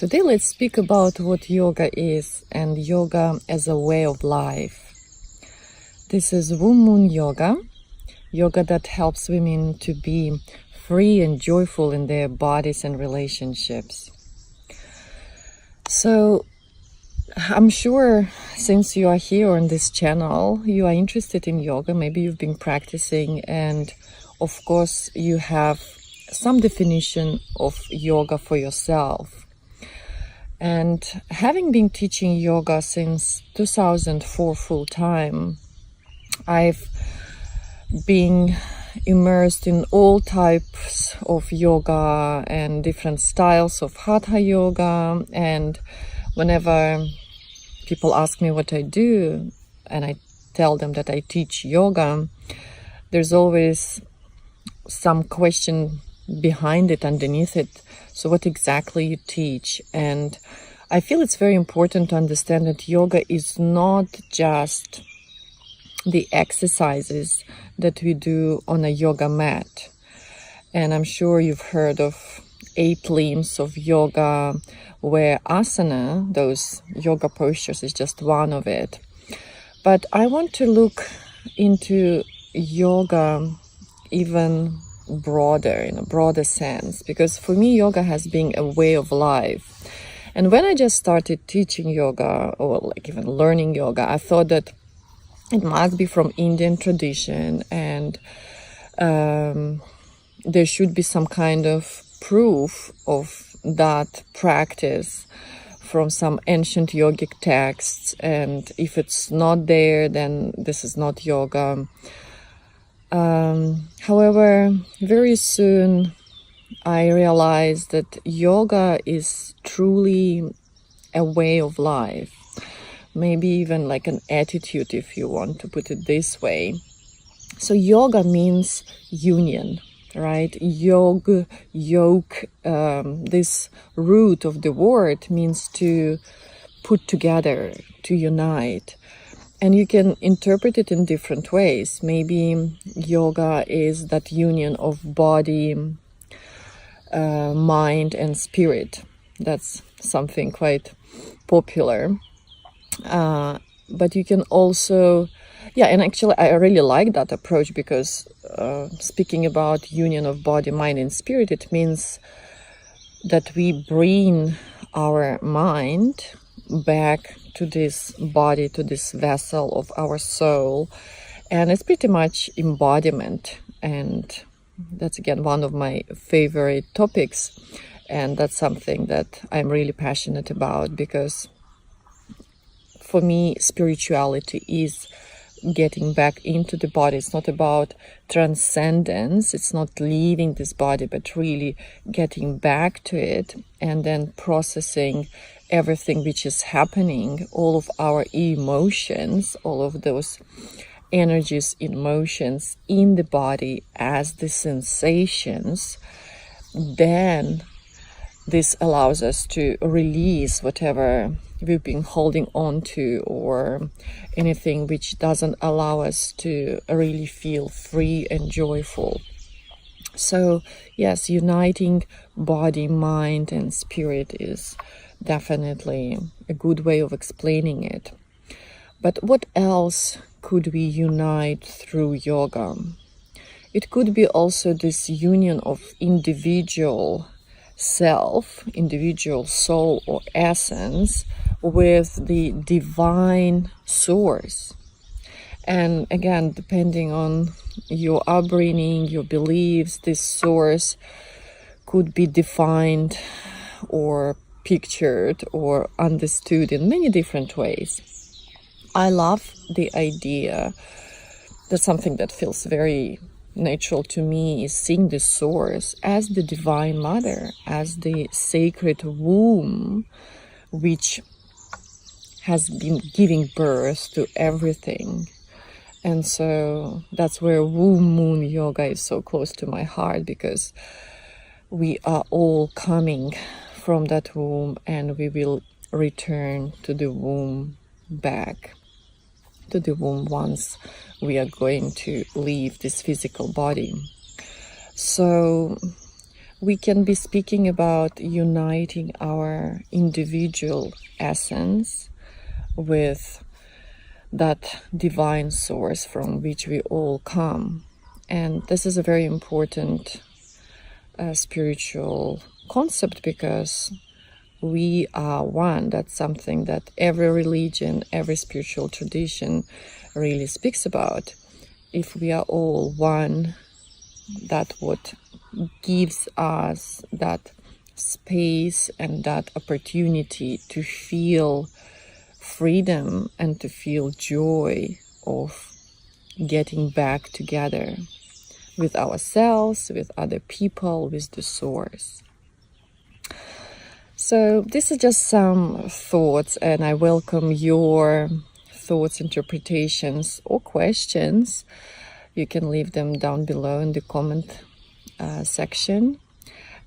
Today let's speak about what yoga is and yoga as a way of life. This is womb moon yoga, yoga that helps women to be free and joyful in their bodies and relationships. So I'm sure since you are here on this channel, you are interested in yoga. Maybe you've been practicing, and of course you have some definition of yoga for yourself. And having been teaching yoga since 2004 full time, I've been immersed in all types of yoga and different styles of hatha yoga. And whenever people ask me what I do and I tell them that I teach yoga, there's always some question behind it, underneath it. So what exactly you teach? And I feel it's very important to understand that yoga is not just the exercises that we do on a yoga mat. And I'm sure you've heard of 8 limbs of yoga, where asana, those yoga postures, is just one of it. But I want to look into yoga even broader, in a broader sense, because for me yoga has been a way of life. And when I just started teaching yoga, or like even learning yoga, I thought that it must be from Indian tradition, and there should be some kind of proof of that practice from some ancient yogic texts, and if it's not there, then this is not yoga. However, very soon I realized that yoga is truly a way of life, maybe even like an attitude, if you want to put it this way. So yoga means union, right? Yoga, this root of the word means to put together, to unite. And you can interpret it in different ways. Maybe yoga is that union of body, mind, and spirit. That's something quite popular. But you can also, and actually I really like that approach, because speaking about union of body, mind, and spirit, it means that we bring our mind back to this body, to this vessel of our soul, and it's pretty much embodiment. And that's again one of my favorite topics, and that's something that I'm really passionate about, because for me spirituality is getting back into the body. It's not about transcendence, it's not leaving this body, but really getting back to it and then processing everything which is happening, all of our emotions, all of those energies, emotions in the body as the sensations. Then this allows us to release whatever we've been holding on to, or anything which doesn't allow us to really feel free and joyful. So yes, uniting body, mind, and spirit is definitely a good way of explaining it. But what else could we unite through yoga? It could be also this union of individual self, individual soul or essence, with the divine source. And again, depending on your upbringing, your beliefs, this source could be defined or pictured or understood in many different ways. I love the idea that something that feels very natural to me is seeing the source as the divine mother, as the sacred womb which has been giving birth to everything. And so that's where womb moon yoga is so close to my heart, because we are all coming from that womb, and we will return to the womb, back to the womb, once we are going to leave this physical body. So we can be speaking about uniting our individual essence with that divine source from which we all come. And this is a very important spiritual concept, because we are one. That's something that every religion, every spiritual tradition really speaks about. If we are all one, that's what gives us that space and that opportunity to feel freedom and to feel joy of getting back together with ourselves, with other people, with the source. So this is just some thoughts, and I welcome your thoughts, interpretations, or questions. You can leave them down below in the comment section.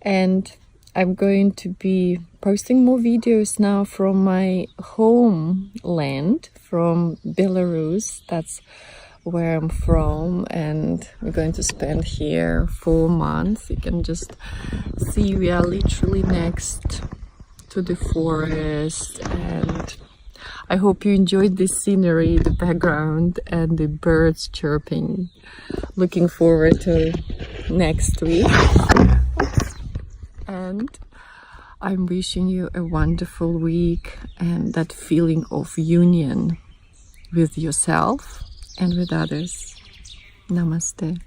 And I'm going to be posting more videos now from my homeland, from Belarus. That's where I'm from, and we're going to spend here 4 months. You can just see we are literally next to the forest, and I hope you enjoyed this scenery, the background, and the birds chirping. Looking forward to next week. And I'm wishing you a wonderful week and that feeling of union with yourself and with others. Namaste.